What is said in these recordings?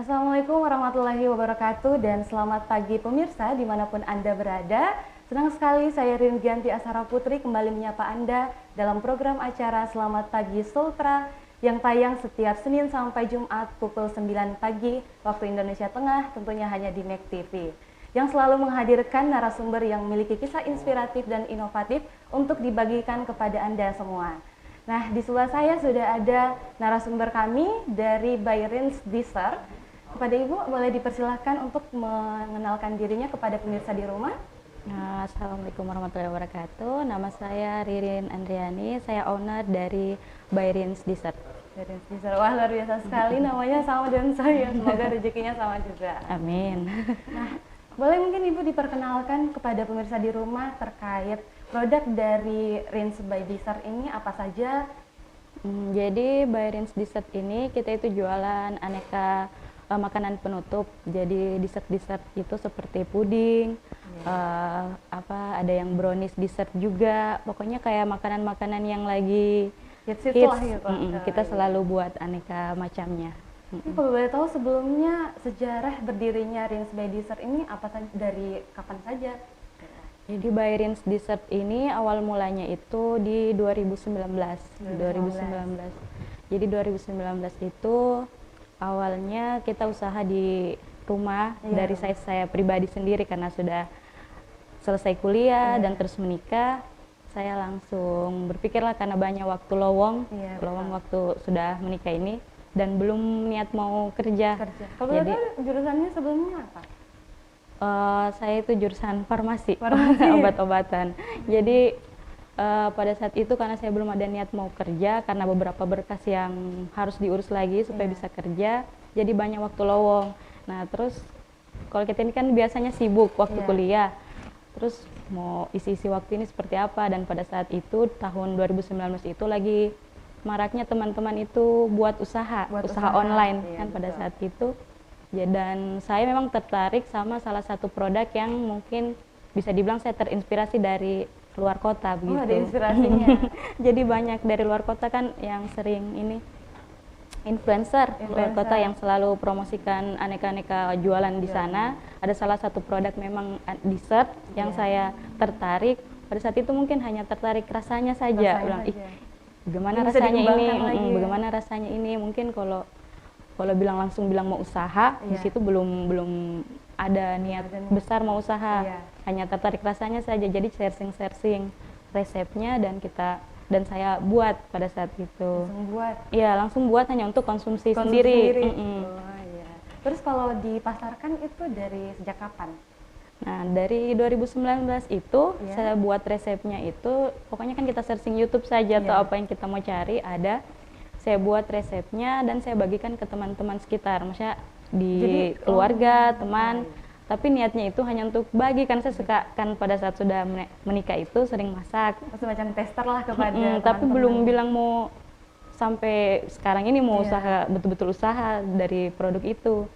Assalamualaikum warahmatullahi wabarakatuh dan selamat pagi pemirsa dimanapun Anda berada. Senang sekali saya Ringianti Asara Putri kembali menyapa Anda dalam program acara Selamat Pagi Sultra yang tayang setiap Senin sampai Jumat pukul 9 pagi waktu Indonesia Tengah, tentunya hanya di MEK TV. Yang selalu menghadirkan narasumber yang memiliki kisah inspiratif dan inovatif untuk dibagikan kepada Anda semua. Nah, di sebelah saya sudah ada narasumber kami dari Bayrins Dessert. Kepada Ibu, boleh dipersilahkan untuk mengenalkan dirinya kepada pemirsa di rumah. Assalamualaikum warahmatullahi wabarakatuh. Nama saya Ririn Andriani, saya owner dari Bayrins Dessert. Bayrins Dessert, wah luar biasa sekali, namanya sama dengan saya. Semoga rezekinya sama juga. Amin. Nah, boleh mungkin Ibu diperkenalkan kepada pemirsa di rumah terkait produk dari Rins by Dessert ini apa saja? Jadi Bayrins Dessert ini kita itu jualan aneka makanan penutup. Jadi dessert itu seperti puding, ada yang brownies dessert juga. Pokoknya kayak makanan-makanan yang lagi hits. Lah, gitu. Kita selalu buat aneka macamnya. Kalau boleh tahu sebelumnya sejarah berdirinya Rins by Dessert ini apa dari kapan saja? Jadi Bayrins Dessert ini awal mulanya itu di 2019. Jadi 2019 itu awalnya kita usaha di rumah dari saya pribadi sendiri karena sudah selesai kuliah dan terus menikah. Saya langsung berpikirlah karena banyak waktu lowong waktu sudah menikah ini dan belum niat mau kerja. Kalau jadi jurusannya sebelumnya apa? Saya itu jurusan farmasi. Obat-obatan. Jadi pada saat itu karena saya belum ada niat mau kerja karena beberapa berkas yang harus diurus lagi supaya bisa kerja, jadi banyak waktu lowong. Nah terus kalau kita ini kan biasanya sibuk waktu kuliah, terus mau isi-isi waktu ini seperti apa, dan pada saat itu tahun 2019 itu lagi maraknya teman-teman itu buat usaha online kan pada saat itu. Ya, dan saya memang tertarik sama salah satu produk yang mungkin bisa dibilang saya terinspirasi dari luar kota begitu. Ada inspirasinya. Jadi banyak dari luar kota kan yang sering ini influencer luar kota yang selalu promosikan aneka-aneka jualan di sana. Ada salah satu produk memang dessert yang saya tertarik. Pada saat itu mungkin hanya tertarik rasanya saja. Bagaimana rasanya ini? Mungkin kalau bilang langsung mau usaha, di situ belum ada niat besar mau usaha, hanya tertarik rasanya saja. Jadi sharing resepnya dan saya buat pada saat itu. Langsung buat hanya untuk konsumsi sendiri. Terus kalau dipasarkan itu dari sejak kapan? Nah, dari 2019 itu saya buat resepnya itu, pokoknya kan kita searching YouTube saja atau apa yang kita mau cari ada. Saya buat resepnya dan saya bagikan ke teman-teman sekitar, maksudnya di keluarga, teman. Tapi niatnya itu hanya untuk bagi, kan saya suka kan pada saat sudah menikah itu sering masak. Semacam tester lah kepada tapi belum bilang mau sampai sekarang ini mau usaha, betul-betul usaha dari produk itu.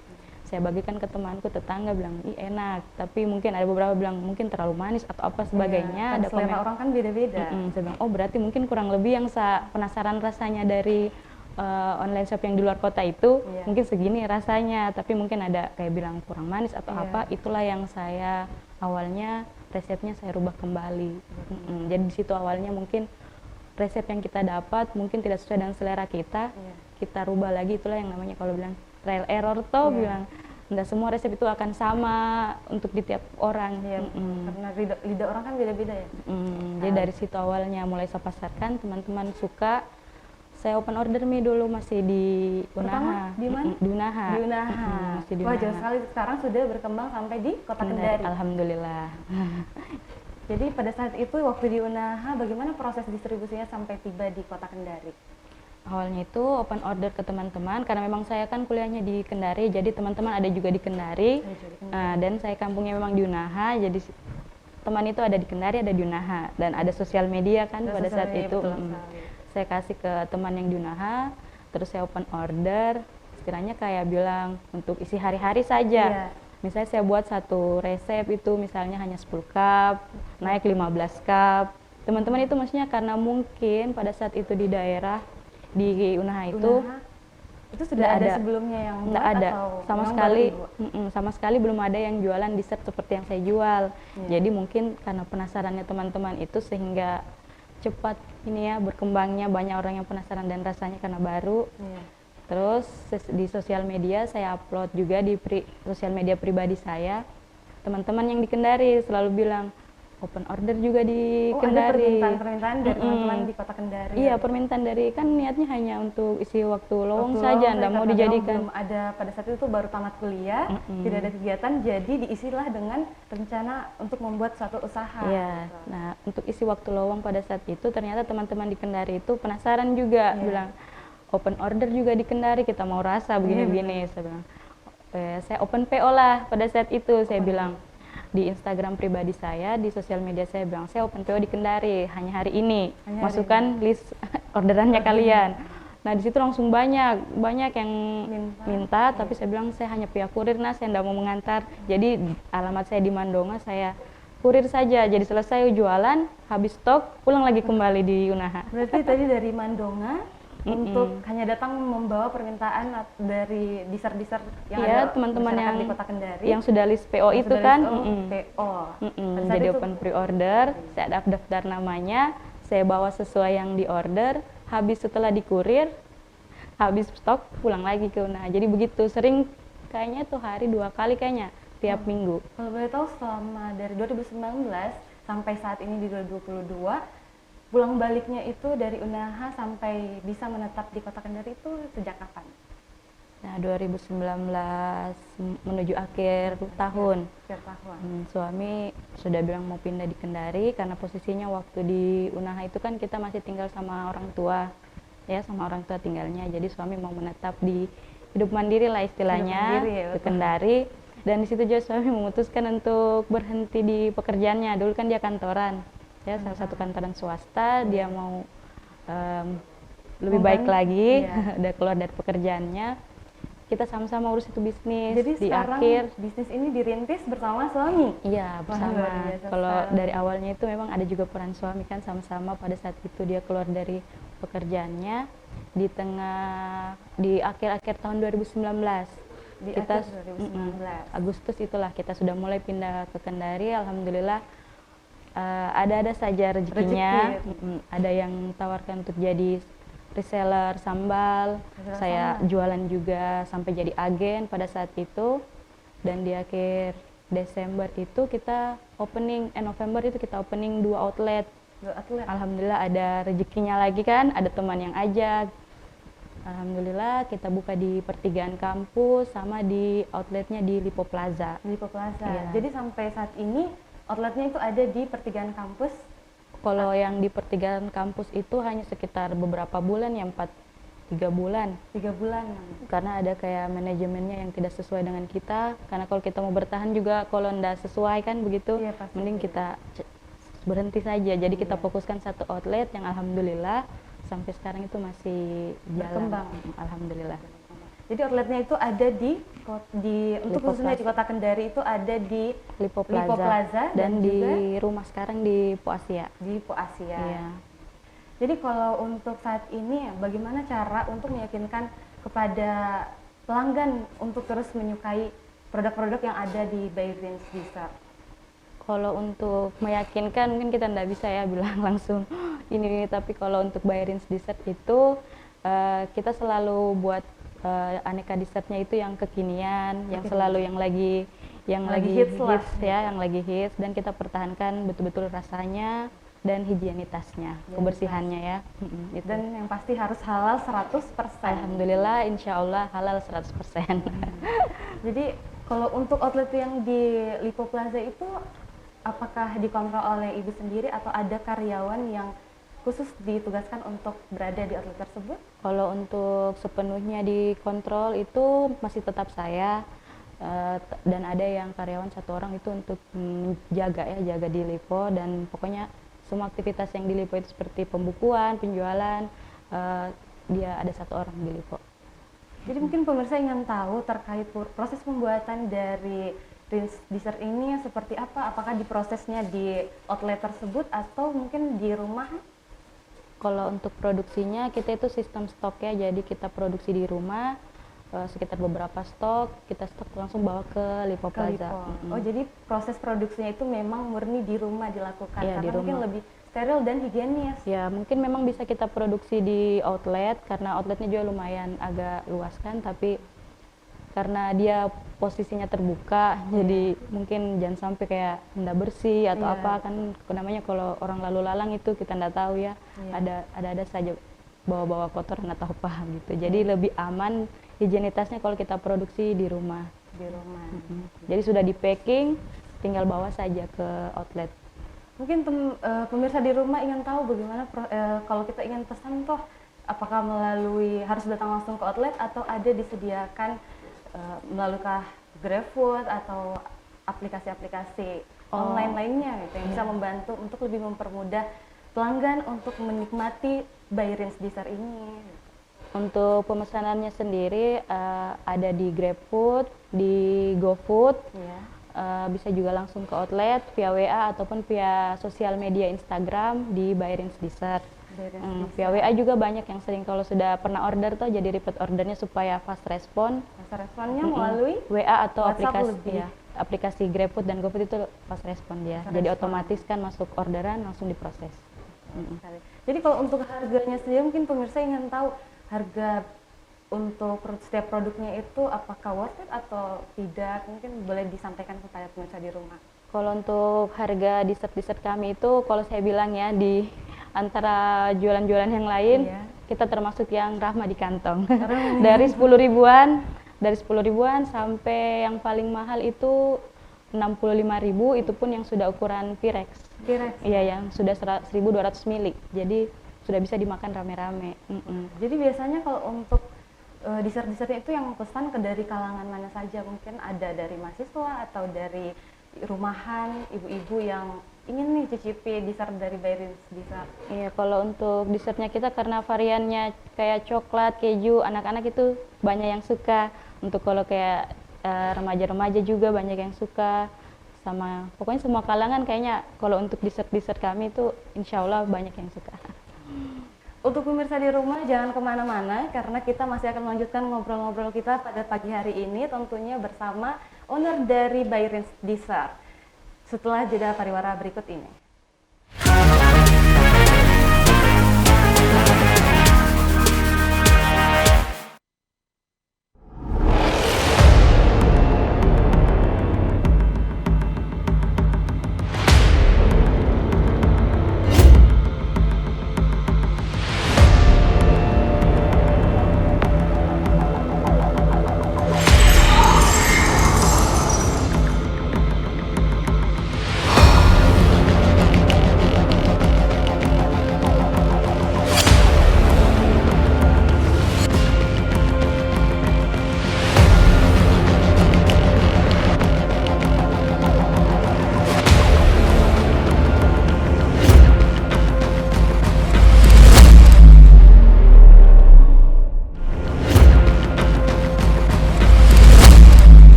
Saya bagikan ke temanku, tetangga bilang, ih enak. Tapi mungkin ada beberapa bilang mungkin terlalu manis atau apa sebagainya. Ada selera orang kan beda-beda. Saya bilang, oh berarti mungkin kurang lebih yang penasaran rasanya dari online shop yang di luar kota itu, mungkin segini rasanya. Tapi mungkin ada kayak bilang kurang manis atau apa. Itulah yang saya awalnya resepnya saya rubah kembali. Jadi di situ awalnya mungkin resep yang kita dapat mungkin tidak sesuai dengan selera kita. Kita rubah lagi, itulah yang namanya kalau bilang trial error toh, bilang enggak semua resep itu akan sama untuk di tiap orang. Karena lidah orang kan beda-beda ya. Jadi dari situ awalnya mulai saya pasarkan, teman-teman suka. Saya open order dulu masih di Unaha. Di mana? Di Unaha. Wah, jauh sekali, sekarang sudah berkembang sampai di Kota Kendari. Alhamdulillah. Jadi pada saat itu waktu di Unaha, bagaimana proses distribusinya sampai tiba di Kota Kendari? Awalnya itu open order ke teman-teman karena memang saya kan kuliahnya di Kendari, jadi teman-teman ada juga di Kendari. Dan saya kampungnya memang di Unaha, jadi teman itu ada di Kendari, ada di Unaha, dan ada sosial media kan pada saat itu. Saya kasih ke teman yang di Unaha, terus saya open order, sekiranya kayak bilang untuk isi hari-hari saja. Misalnya saya buat satu resep itu misalnya hanya 10 cup, naik 15 cup. Teman-teman itu maksudnya karena mungkin pada saat itu di daerah di Unaha itu Itu sudah ada sebelumnya yang nggak buat ada atau sama memang sekali. baru Ibu? Sama sekali belum ada yang jualan dessert seperti yang saya jual. Iya. Jadi mungkin karena penasarannya teman-teman itu sehingga cepat ini ya berkembangnya, banyak orang yang penasaran dan rasanya karena baru. Iya. Terus di sosial media saya upload juga di sosial media pribadi saya. Teman-teman yang di Kendari selalu bilang open order juga di Kendari. Ada permintaan dari teman-teman di Kota Kendari. Iya, permintaan dari, kan niatnya hanya untuk isi waktu lowong saja, nggak mau dijadikan. Belum ada pada saat itu baru tamat kuliah, tidak ada kegiatan, jadi diisilah dengan rencana untuk membuat suatu usaha. Iya. Nah, untuk isi waktu lowong pada saat itu ternyata teman-teman di Kendari itu penasaran juga, bilang open order juga di Kendari, kita mau rasa begini-begini. Saya bilang, saya open PO lah pada saat itu. Saya bilang di Instagram pribadi saya, di sosial media saya bilang, saya open PO di Kendari, hanya hari ini, masukkan list orderannya kalian. Nah, di situ langsung banyak yang minta, tapi saya bilang saya hanya pihak kurir, saya tidak mau mengantar. Jadi alamat saya di Mandonga, saya kurir saja. Jadi selesai jualan, habis stok, pulang lagi kembali di Unaha. Berarti tadi dari Mandonga untuk hanya datang membawa permintaan dari dessert-dessert yang ada teman-teman yang di Kota Kendari yang sudah list PO itu kan. PO. Jadi open pre-order, saya daftar namanya, saya bawa sesuai yang di order, habis setelah dikurir, habis stok, pulang lagi ke Unaha. Jadi begitu, sering kayaknya tuh hari 2 kali kayaknya tiap minggu. Kalau boleh tahu selama dari 2019 sampai saat ini di 2022, pulang baliknya itu dari Unaha sampai bisa menetap di Kota Kendari itu sejak kapan? Nah, 2019 menuju akhir tahun. Suami sudah bilang mau pindah di Kendari karena posisinya waktu di Unaha itu kan kita masih tinggal sama orang tua, ya, sama orang tua tinggalnya. Jadi suami mau menetap di hidup mandiri lah istilahnya, ke Kendari. Dan di situ juga suami memutuskan untuk berhenti di pekerjaannya. Dulu kan dia kantoran, ya, salah satu kantoran swasta. Dia mau lebih baik lagi, udah keluar dari pekerjaannya. Kita sama-sama urus itu bisnis. Jadi di sekarang akhir bisnis ini dirintis bersama suami? Iya, bersama. Kalau dari awalnya itu memang ada juga peran suami kan, sama-sama pada saat itu dia keluar dari pekerjaannya di akhir-akhir tahun 2019. Kita 2019. Agustus itulah kita sudah mulai pindah ke Kendari. Alhamdulillah ada saja rezekinya. Ada yang tawarkan untuk jadi reseller sambal, saya jualan juga sampai jadi agen pada saat itu. Dan di akhir Desember itu kita opening, November itu kita opening 2 outlet. Alhamdulillah ada rezekinya lagi kan, ada teman yang ajak. Alhamdulillah kita buka di pertigaan kampus sama di outletnya di Lipo Plaza. Iya. Jadi sampai saat ini outletnya itu ada di pertigaan kampus. Kalau yang di pertigaan kampus itu hanya sekitar beberapa bulan, ya 3 bulan. 3 bulan. Karena ada kayak manajemennya yang tidak sesuai dengan kita. Karena kalau kita mau bertahan juga kalau tidak sesuai kan begitu, mending kita berhenti saja. Jadi kita fokuskan satu outlet yang alhamdulillah sampai sekarang itu masih jalan. Berkembang. Alhamdulillah. Jadi outletnya itu ada untuk khususnya di Kota Kendari itu ada di Lipo Plaza dan di rumah sekarang di Po Asia. Di Po Asia. Iya. Jadi kalau untuk saat ini bagaimana cara untuk meyakinkan kepada pelanggan untuk terus menyukai produk-produk yang ada di Bayrins Dessert? Kalau untuk meyakinkan mungkin kita tidak bisa ya bilang langsung ini, tapi kalau untuk Bayrins Dessert itu kita selalu buat aneka dessertnya itu yang kekinian, yang selalu yang lagi hits ya, yang lagi hits, dan kita pertahankan betul-betul rasanya dan higienitasnya, kebersihannya ya. Dan yang pasti harus halal 100%. Alhamdulillah, insya Allah halal 100%. Jadi kalau untuk outlet yang di Lipo Plaza itu apakah dikontrol oleh ibu sendiri atau ada karyawan yang khusus ditugaskan untuk berada di outlet tersebut? Kalau untuk sepenuhnya dikontrol itu masih tetap saya, dan ada yang karyawan 1 orang itu untuk jaga di Lipo, dan pokoknya semua aktivitas yang di Lipo itu seperti pembukuan, penjualan, dia ada 1 orang di Lipo. Jadi mungkin pemirsa ingin tahu terkait proses pembuatan dari Bayrins Dessert ini seperti apa? Apakah diprosesnya di outlet tersebut atau mungkin di rumah? Kalau untuk produksinya kita itu sistem stok ya, jadi kita produksi di rumah sekitar beberapa stok, kita stok langsung bawa ke Lipo Plaza. Oh, jadi proses produksinya itu memang murni di rumah dilakukan, Iya, karena di rumah. mungkin lebih steril dan higienis. Ya, mungkin memang bisa kita produksi di outlet karena outletnya juga lumayan agak luas kan, tapi karena dia posisinya terbuka, jadi mungkin jangan sampai kayak nggak bersih atau apa kan, namanya kalau orang lalu lalang itu kita nggak tahu ya, ada saja bawa-bawa kotoran atau apa gitu. Jadi lebih aman higienitasnya kalau kita produksi di rumah. Di rumah. Jadi sudah di packing, tinggal bawa saja ke outlet. Mungkin pemirsa di rumah ingin tahu bagaimana kalau kita ingin pesan toh, apakah melalui harus datang langsung ke outlet atau ada disediakan melalui GrabFood atau aplikasi-aplikasi online lainnya gitu, yang bisa membantu untuk lebih mempermudah pelanggan untuk menikmati Bayrins Dessert ini. Untuk pemesanannya sendiri ada di GrabFood, di GoFood, bisa juga langsung ke outlet via WA ataupun via sosial media Instagram di Bayrins Dessert. Via WA juga banyak yang sering kalau sudah pernah order tuh jadi repeat ordernya supaya fast respon. Fast responnya melalui WA atau WhatsApp aplikasi GrabFood dan GoFood itu fast respon dia. Jadi otomatis kan masuk orderan langsung diproses. Jadi kalau untuk harganya sendiri mungkin pemirsa ingin tahu harga untuk setiap produknya itu apakah worth it atau tidak, mungkin boleh disampaikan kepada pemirsa di rumah. Kalau untuk harga dessert kami itu kalau saya bilang ya di antara jualan-jualan yang lain kita termasuk yang ramah di kantong. Dari 10 ribuan sampai yang paling mahal itu 65.000, itu pun yang sudah ukuran Pyrex. Iya, yang sudah 1.200 ml. Jadi sudah bisa dimakan rame-rame. Jadi biasanya kalau untuk dessert-dessertnya itu yang pesan ke dari kalangan mana saja? Mungkin ada dari mahasiswa atau dari rumahan, ibu-ibu yang ingin nih cicipi dessert dari Bayrins Dessert. Iya, kalau untuk dessertnya kita karena variannya kayak coklat, keju, anak-anak itu banyak yang suka. Untuk kalau kayak remaja-remaja juga banyak yang suka. Sama pokoknya semua kalangan kayaknya kalau untuk dessert kami itu insya Allah banyak yang suka. Untuk pemirsa di rumah jangan kemana-mana karena kita masih akan melanjutkan ngobrol-ngobrol kita pada pagi hari ini tentunya bersama owner dari Bayrins Dessert setelah jeda pariwara berikut ini.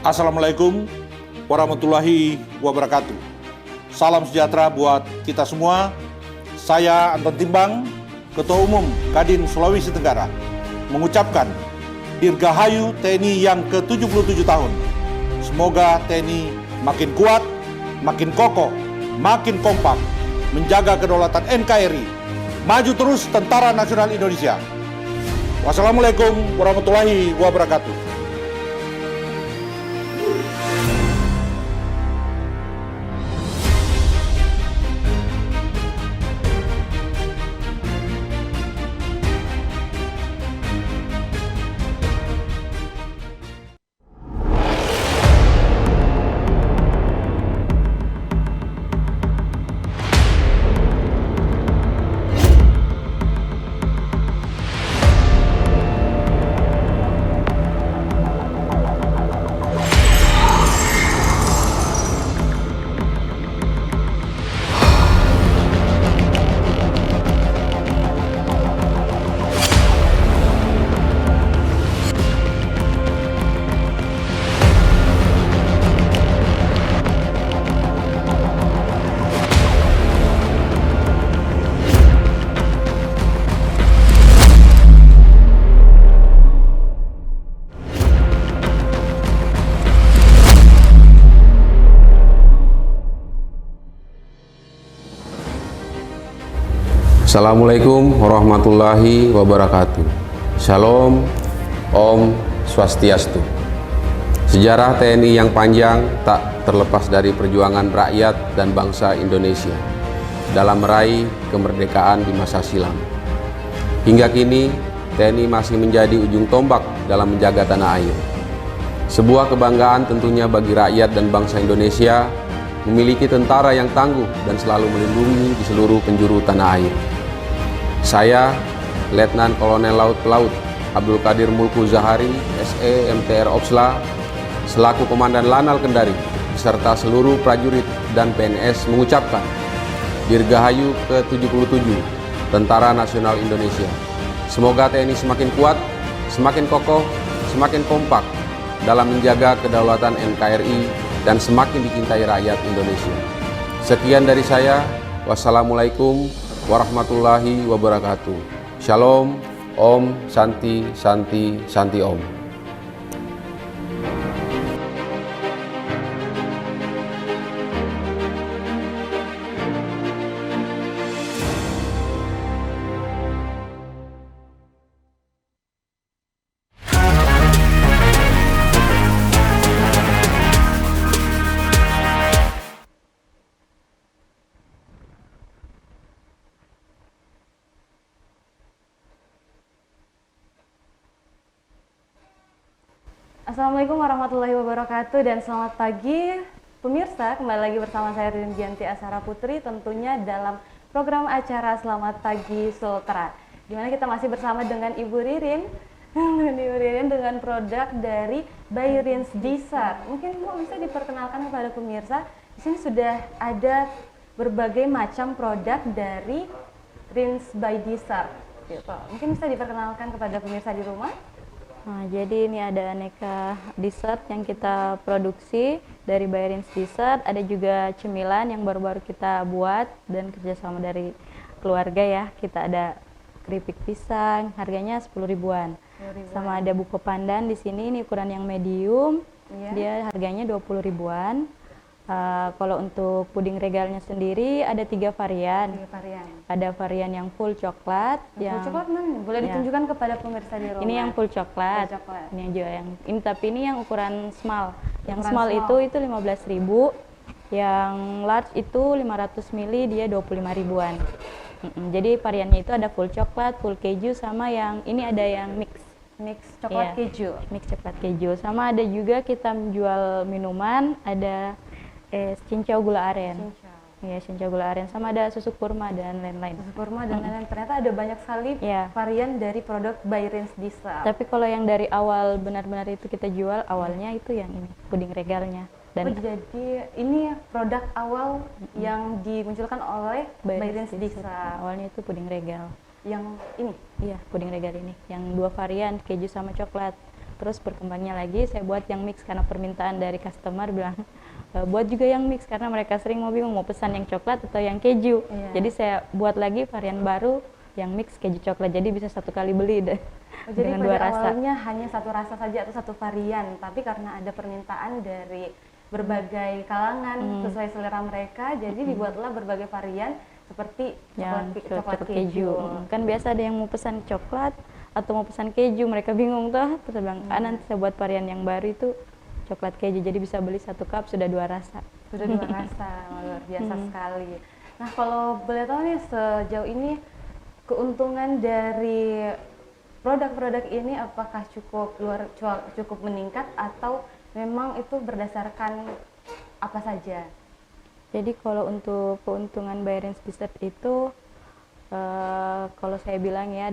Assalamualaikum warahmatullahi wabarakatuh. Salam sejahtera buat kita semua. Saya Anton Timbang, Ketua Umum Kadin Sulawesi Tenggara, mengucapkan Dirgahayu TNI yang ke-77 tahun. Semoga TNI makin kuat, makin kokoh, makin kompak, menjaga kedaulatan NKRI. Maju terus Tentara Nasional Indonesia. Wassalamualaikum warahmatullahi wabarakatuh. Assalamualaikum warahmatullahi wabarakatuh. Shalom, Om Swastiastu. Sejarah TNI yang panjang tak terlepas dari perjuangan rakyat dan bangsa Indonesia dalam meraih kemerdekaan di masa silam. Hingga kini, TNI masih menjadi ujung tombak dalam menjaga tanah air. Sebuah kebanggaan tentunya bagi rakyat dan bangsa Indonesia memiliki tentara yang tangguh dan selalu melindungi di seluruh penjuru tanah air. Saya, Letnan Kolonel Laut Pelaut Abdul Qadir Mulku Zahari, SE MTR Opsla, selaku Komandan Lanal Kendari, beserta seluruh prajurit dan PNS mengucapkan Dirgahayu ke-77 Tentara Nasional Indonesia. Semoga TNI semakin kuat, semakin kokoh, semakin kompak dalam menjaga kedaulatan NKRI dan semakin dicintai rakyat Indonesia. Sekian dari saya. Wassalamualaikum warahmatullahi wabarakatuh. Shalom, Om, Santi, Santi, Santi Om. Assalamualaikum warahmatullahi wabarakatuh dan selamat pagi pemirsa, kembali lagi bersama saya Ririn Gianti Asara Putri tentunya dalam program acara Selamat Pagi Sultra, dimana kita masih bersama dengan Ibu Ririn dengan produk dari By Rins Dessert. Mungkin Ibu bisa diperkenalkan kepada pemirsa, di sini sudah ada berbagai macam produk dari Rins by Dessert gitu. Mungkin bisa diperkenalkan kepada pemirsa di rumah. Nah, jadi ini ada aneka dessert yang kita produksi dari By Rins Dessert. Ada juga cemilan yang baru-baru kita buat dan kerjasama dari keluarga ya. Kita ada keripik pisang, harganya 10 ribuan. Sama ada buko pandan di sini, ini ukuran yang medium, dia harganya 20 ribuan. Kalau untuk puding regalnya sendiri ada 3 varian. Ada varian yang full coklat. Full coklat mana? Boleh ditunjukkan kepada pemirsa di rumah. Ini yang full coklat. Ini juga yang ini, tapi ini yang ukuran small. Yang small itu 15.000. Yang large itu 500 ml dia 25 ribuan. Jadi variannya itu ada full coklat, full keju, sama yang ini ada yang mix coklat keju. Mix coklat keju. Sama ada juga kita menjual minuman, ada cincau gula aren. Ya, cincau gula aren, sama ada susu kurma dan lain-lain. Susu kurma dan lain-lain. Ternyata ada banyak sekali varian dari produk By Rins Dessert. Tapi kalau yang dari awal benar-benar itu kita jual, awalnya itu yang ini, puding regalnya. Dan jadi ini produk awal yang dimunculkan oleh By Rins Dessert. Awalnya itu puding regal. Yang ini? Iya, puding regal ini. Yang 2 varian, keju sama coklat. Terus berkembangnya lagi saya buat yang mix karena permintaan dari customer bilang buat juga yang mix karena mereka sering mau bingung mau pesan yang coklat atau yang keju. Jadi saya buat lagi varian baru yang mix keju coklat, jadi bisa satu kali beli dengan 2 rasa. Awalnya hanya satu rasa saja atau satu varian, tapi karena ada permintaan dari berbagai kalangan sesuai selera mereka, jadi dibuatlah berbagai varian seperti coklat keju. Kan biasa ada yang mau pesan coklat atau mau pesan keju, mereka bingung tuh. Terus saya bilang, nanti saya buat varian yang baru itu coklat keju, jadi bisa beli 1 cup sudah 2 rasa. Sudah 2 rasa, luar biasa sekali. Nah, kalau boleh tahu nih sejauh ini keuntungan dari produk-produk ini apakah cukup meningkat atau memang itu berdasarkan apa saja? Jadi kalau untuk keuntungan By Rins Dessert itu kalau saya bilang ya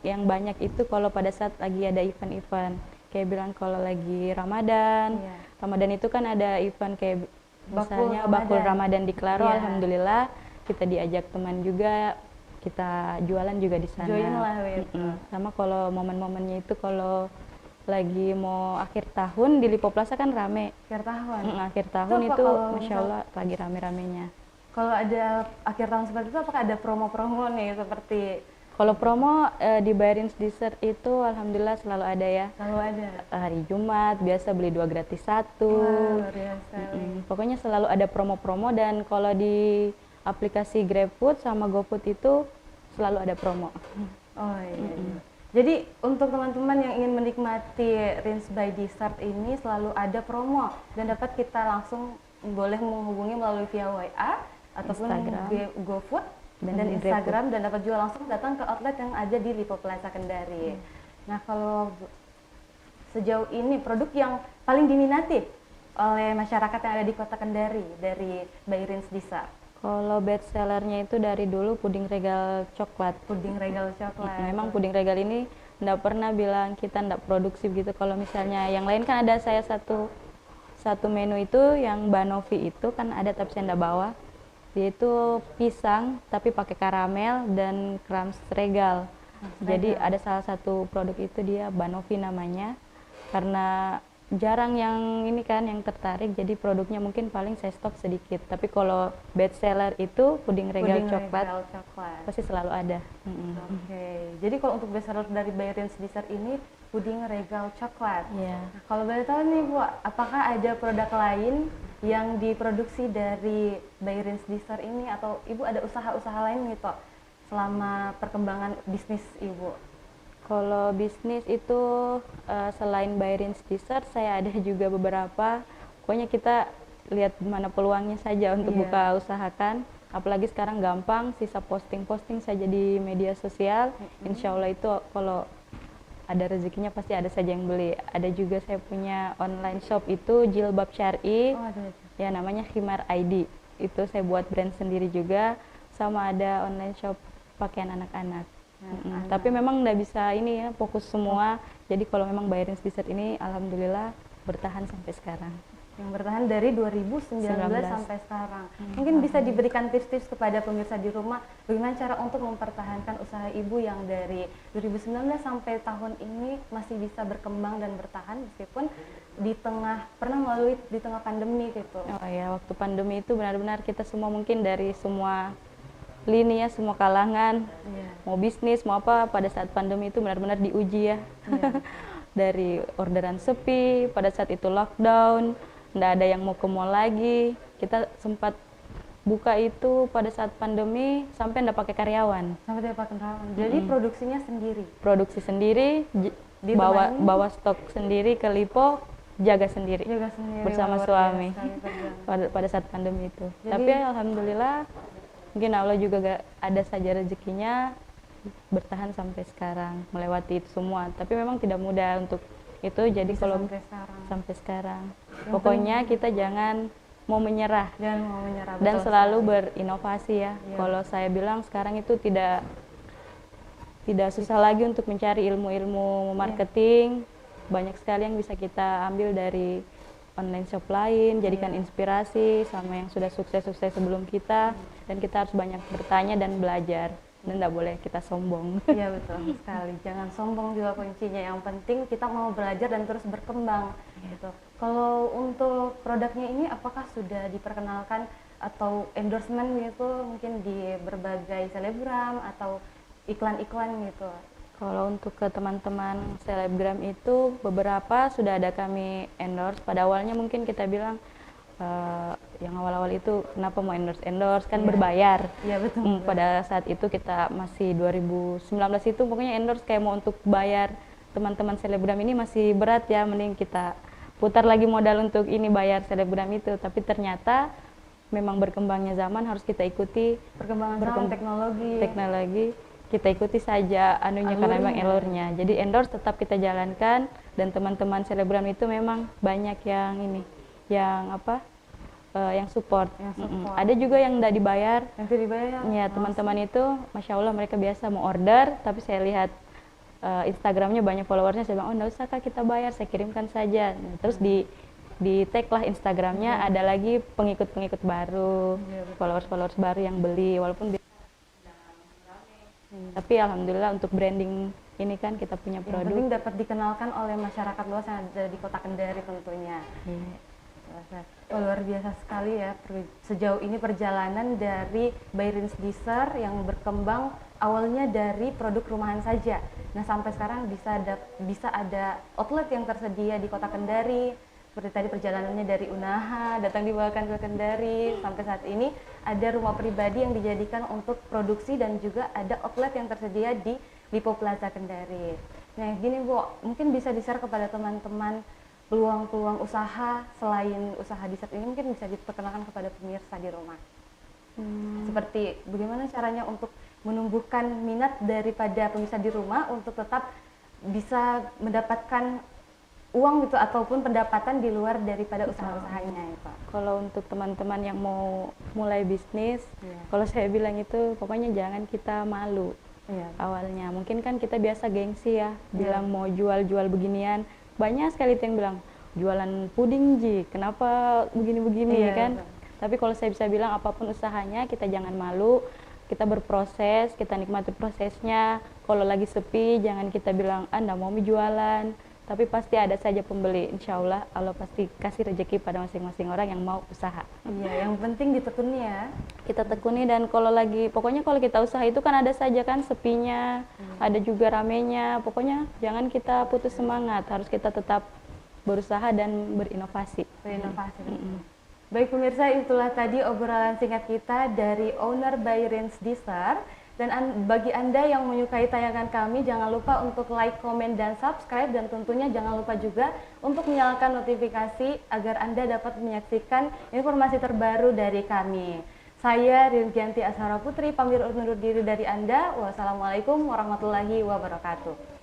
yang banyak itu kalau pada saat lagi ada event-event. Kayak bilang kalau lagi Ramadan, Ramadan itu kan ada event kayak misalnya bakul Ramadan di Klaro, alhamdulillah kita diajak teman juga, kita jualan juga di sana. Join lah Sama kalau momen-momennya itu kalau lagi mau akhir tahun di Lipo Plaza kan rame. Akhir tahun itu Masya Allah lagi rame-ramenya. Kalau ada akhir tahun seperti itu, apakah ada promo-promo nih seperti? Kalau promo di By Rins Dessert itu alhamdulillah selalu ada ya. Selalu ada. Hari Jumat biasa beli 2 gratis 1. Luar biasa. Pokoknya selalu ada promo-promo, dan kalau di aplikasi GrabFood sama GoFood itu selalu ada promo. Oh iya. Jadi untuk teman-teman yang ingin menikmati Rins by Dessert ini selalu ada promo dan dapat kita langsung boleh menghubungi melalui via WA ataupun GoFood dan Instagram, dan dapat juga langsung datang ke outlet yang ada di Lipo Plaza Kendari. Nah, kalau sejauh ini produk yang paling diminati oleh masyarakat yang ada di Kota Kendari dari by Rins Dessert? Kalau best sellernya itu dari dulu puding regal coklat. Puding regal coklat. Memang puding regal ini nggak pernah bilang kita nggak produksi gitu. Kalau misalnya yang lain kan ada saya satu menu itu yang Banovi itu kan ada tapi saya nggak bawa. Dia itu pisang tapi pakai karamel dan krams regal. Jadi ada salah satu produk itu dia Banovi namanya. Karena jarang yang ini kan yang tertarik, jadi produknya mungkin paling saya stok sedikit. Tapi kalau best seller itu puding regal coklat pasti selalu ada. Oke. Jadi kalau untuk best seller dari by Rins Dessert ini puding regal coklat. Iya. Nah, kalau boleh tahu nih Bu, apakah ada produk lain yang diproduksi dari by Rins Dessert ini, atau Ibu ada usaha-usaha lain gitu selama perkembangan bisnis Ibu? Kalau bisnis itu selain by Rins Dessert, saya ada juga beberapa. Pokoknya kita lihat mana peluangnya saja untuk buka usahakan. Apalagi sekarang gampang, sisa posting-posting saja di media sosial. Insya Allah itu kalau ada rezekinya pasti ada saja yang beli. Ada juga saya punya online shop itu jilbab syar'i, ya namanya Khimar ID. Itu saya buat brand sendiri juga. Sama ada online shop pakaian anak-anak. Tapi memang nggak bisa ini ya fokus semua. Jadi kalau memang by Rins Dessert ini alhamdulillah bertahan sampai sekarang. Yang bertahan dari 2019 sampai sekarang. Mungkin bisa diberikan tips-tips kepada pemirsa di rumah bagaimana cara untuk mempertahankan usaha Ibu yang dari 2019 sampai tahun ini masih bisa berkembang dan bertahan meskipun pernah melalui di tengah pandemi gitu. Oh ya, waktu pandemi itu benar-benar kita semua mungkin dari semua lini ya, semua kalangan, mau bisnis mau apa, pada saat pandemi itu benar-benar diuji ya. Dari orderan sepi, pada saat itu lockdown, nggak ada yang mau ke mall lagi. Kita sempat buka itu pada saat pandemi sampai nggak pakai karyawan. Jadi produksinya sendiri. Produksi sendiri, bawa stok sendiri ke Lipo, jaga sendiri bersama suami pada saat pandemi itu. Tapi alhamdulillah mungkin Allah juga gak ada saja rezekinya bertahan sampai sekarang, melewati itu semua. Tapi memang tidak mudah untuk itu, jadi bisa kalau sampai sekarang pokoknya kita jangan mau menyerah, dan selalu berinovasi ya. Kalau saya bilang sekarang itu tidak susah lagi untuk mencari ilmu-ilmu marketing. Banyak sekali yang bisa kita ambil dari online shop lain, jadikan inspirasi sama yang sudah sukses-sukses sebelum kita, dan kita harus banyak bertanya dan belajar, dan tidak boleh kita sombong. Iya betul sekali, jangan sombong juga kuncinya, yang penting kita mau belajar dan terus berkembang gitu. Kalau untuk produknya ini apakah sudah diperkenalkan atau endorsement gitu mungkin di berbagai selebgram atau iklan-iklan gitu? Kalau untuk ke teman-teman selebgram itu beberapa sudah ada kami endorse. Pada awalnya mungkin kita bilang yang awal-awal itu kenapa mau endorse kan berbayar. Iya betul. Pada saat itu kita masih 2019 itu pokoknya endorse kayak mau untuk bayar teman-teman selebgram ini masih berat ya, mending kita putar lagi modal untuk ini bayar selebgram itu. Tapi ternyata memang berkembangnya zaman harus kita ikuti perkembangan teknologi. Kita ikuti saja anunya karena memang alurnya. Jadi endorse tetap kita jalankan, dan teman-teman selebgram itu memang banyak yang ini, yang support. Ada juga yang tidak dibayar. Ya teman-teman itu, masya Allah mereka biasa mau order, tapi saya lihat Instagramnya banyak followersnya, saya bilang oh nggak usah kak kita bayar, saya kirimkan saja. Nah, terus di tag lah Instagramnya, ada lagi pengikut-pengikut baru, followers baru yang beli, walaupun tapi alhamdulillah untuk branding ini kan kita punya produk. Yang penting dapat dikenalkan oleh masyarakat luas yang ada di Kota Kendari tentunya. Luar biasa sekali ya sejauh ini perjalanan dari by Rins Dessert yang berkembang awalnya dari produk rumahan saja. Nah sampai sekarang bisa ada outlet yang tersedia di Kota Kendari, seperti tadi perjalanannya dari Unaha, datang dibawakan ke Kendari, sampai saat ini ada rumah pribadi yang dijadikan untuk produksi dan juga ada outlet yang tersedia di Lipo Plaza Kendari. Nah gini Bu, mungkin bisa di-share kepada teman-teman peluang-peluang usaha selain usaha dessert ini, mungkin bisa diperkenalkan kepada pemirsa di rumah. Seperti bagaimana caranya untuk menumbuhkan minat daripada pemirsa di rumah untuk tetap bisa mendapatkan uang gitu ataupun pendapatan di luar daripada usaha-usahanya ya Pak. Kalau untuk teman-teman yang mau mulai bisnis, kalau saya bilang itu pokoknya jangan kita malu awalnya. Mungkin kan kita biasa gengsi ya, bilang mau jual-jual beginian. Banyak sekali yang bilang jualan puding Ji, kenapa begini-begini kan? Betul. Tapi kalau saya bisa bilang apapun usahanya kita jangan malu, kita berproses, kita nikmati prosesnya. Kalau lagi sepi jangan kita bilang nggak mau jualan, tapi pasti ada saja pembeli. Insya Allah Allah pasti kasih rezeki pada masing-masing orang yang mau usaha. Iya, yang penting ditekuni ya. Kita tekuni, dan kalau lagi pokoknya kalau kita usaha itu kan ada saja kan sepinya, ada juga ramenya. Pokoknya jangan kita putus semangat, harus kita tetap berusaha dan berinovasi. Baik pemirsa, itulah tadi obrolan singkat kita dari owner by Rins Dessert. Dan bagi Anda yang menyukai tayangan kami, jangan lupa untuk like, komen, dan subscribe. Dan tentunya jangan lupa juga untuk menyalakan notifikasi agar Anda dapat menyaksikan informasi terbaru dari kami. Saya Ringianti Ashara Putri, pamit undur diri dari Anda. Wassalamualaikum warahmatullahi wabarakatuh.